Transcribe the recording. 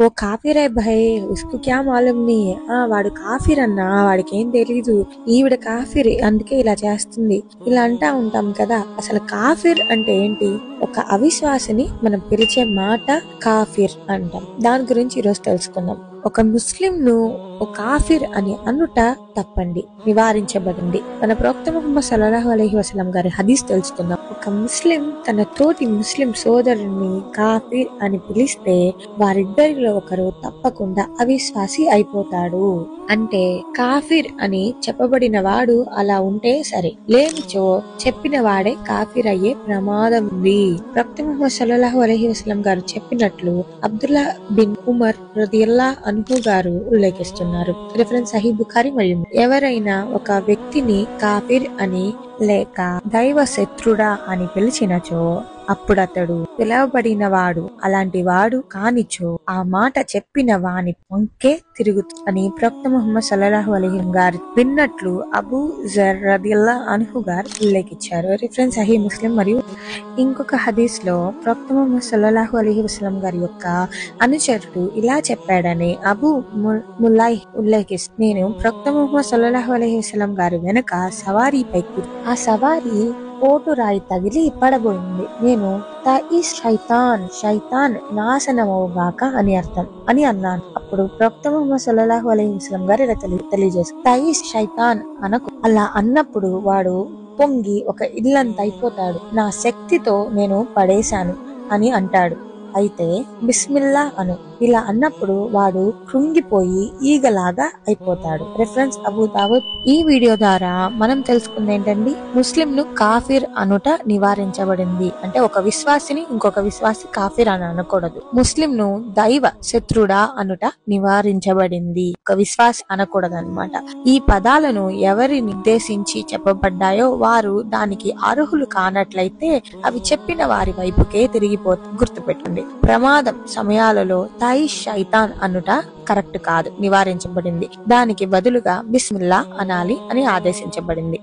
ఓ కాఫీర్ high భయ్, ఉస్కు క్యా మాలూమ్ నీ. వాడు కాఫీర్ అన్నా, వాడికి ఏం తెలీదు, ఈవిడ కాఫీర్ అందుకే ఇలా చేస్తుంది, ఇలా అంటా ఉంటాం కదా. అసలు కాఫీర్ అంటే ఏంటి? ఒక అవిశ్వాసిని మనం పిలిచే మాట కాఫీర్ అంటాం. దాని గురించి ఈరోజు తెలుసుకుందాం. ఒక ముస్లిం ను ఓ కాఫీర్ అని అనుట తప్పండి, నివారించబడింది. మన ప్రవక్త ముహమ్మద్ సల్లల్లాహు అలైహి వసల్లం గారి హదీస్ తెలుసుకుందాం. ఒక ముస్లిం తన తోటి ముస్లిం సోదరుని కాఫీర్ అని పిలిస్తే వారిద్దరిలో ఒకరు తప్పకుండా అవిశ్వాసి అయిపోతాడు. అంటే కాఫీర్ అని చెప్పబడిన వాడు అలా ఉంటే సరే, లేనిచో చెప్పిన వాడే కాఫీర్ అయ్యే ప్రమాదం ఉంది. ప్రవక్త ముహమ్మద్ సల్లల్లాహు అలైహి వసల్లం గారు చెప్పినట్లు అబ్దుల్లా బిన్ ఉమర్ రదియల్లాహు అన్హు గారు ఉల్లేఖిస్తున్నారు. రిఫరెన్స్ సహీ బుఖారీ మరియు ఎవరైనా ఒక వ్యక్తిని కాఫీర్ అని లేక దైవ శత్రుడా అని పిలిచినచో అప్పుడు అతడు పిలవబడిన వాడు అలాంటి వాడు కానిచో ఆ మాట చెప్పిన వాని వంకే తిరుగుతుందని ప్రవక్త ముహమ్మద్ సల్లల్లాహు అలైహి గారు విన్నట్లు అబూ జర్ రదియల్లాహు అన్హు గారు ఉల్లేఖించారు. రిఫరెన్స్ సహీ ముస్లిం మరియు ఇంకొక హదీస్ లో ప్రవక్త ముహమ్మద్ సల్లల్లాహు అలైహి వసల్లం గారి యొక్క అనుచరుడు ఇలా చెప్పాడని అబూ ములైహ్ ఉల్లేఖిస్తూ, నేను ప్రవక్త ముహమ్మద్ సల్లల్లాహు అలైహి వసల్లం గారి వెనుక సవారీపై ఆ సవారీ పోటు రాయి తగిలి పడబోయింది. నేను తయిస్ శైతాన్ నాశనమవుగాక అని అర్థం అని అన్నాను. అప్పుడు ప్రవక్త ముహమ్మద్ సల్లల్లాహు అలైహి వసల్లం గారు ఇలా తెలియజేశారు, తయిస్ శైతాన్ అనకు. అలా అన్నప్పుడు వాడు పొంగి ఒక ఇల్లంత అయిపోతాడు, నా శక్తితో నేను పడేశాను అని అంటాడు. అయితే బిస్మిల్లా అను. ఇలా అన్నప్పుడు వాడు కృంగిపోయి ఈగలాగా అయిపోతాడు. రిఫరెన్స్ అబూ దావుద్. ఈ వీడియో ద్వారా మనం తెలుసుకుంది ఏంటండి? ముస్లిం ను కాఫీర్ అనుట నివారించబడింది. అంటే ఒక విశ్వాసిని ఇంకొక విశ్వాసి కాఫీర్ అని అనకూడదు. ముస్లిం ను దైవ శత్రుడా అనుట నివారించబడింది, ఒక విశ్వాసి అనకూడదు అన్నమాట. ఈ పదాలను ఎవరి నిర్దేశించి చెప్పబడ్డాయో వారు దానికి అర్హులు కానట్లయితే అవి చెప్పిన వారి వైపుకే తిరిగిపోతుంది. గుర్తుపెట్టండి, ప్రమాదం సమయాలలో తయిష్ శైతాన్ అనుట కరెక్ట్ కాదు, నివారించబడింది. దానికి బదులుగా బిస్మిల్లా అనాలి అని ఆదేశించబడింది.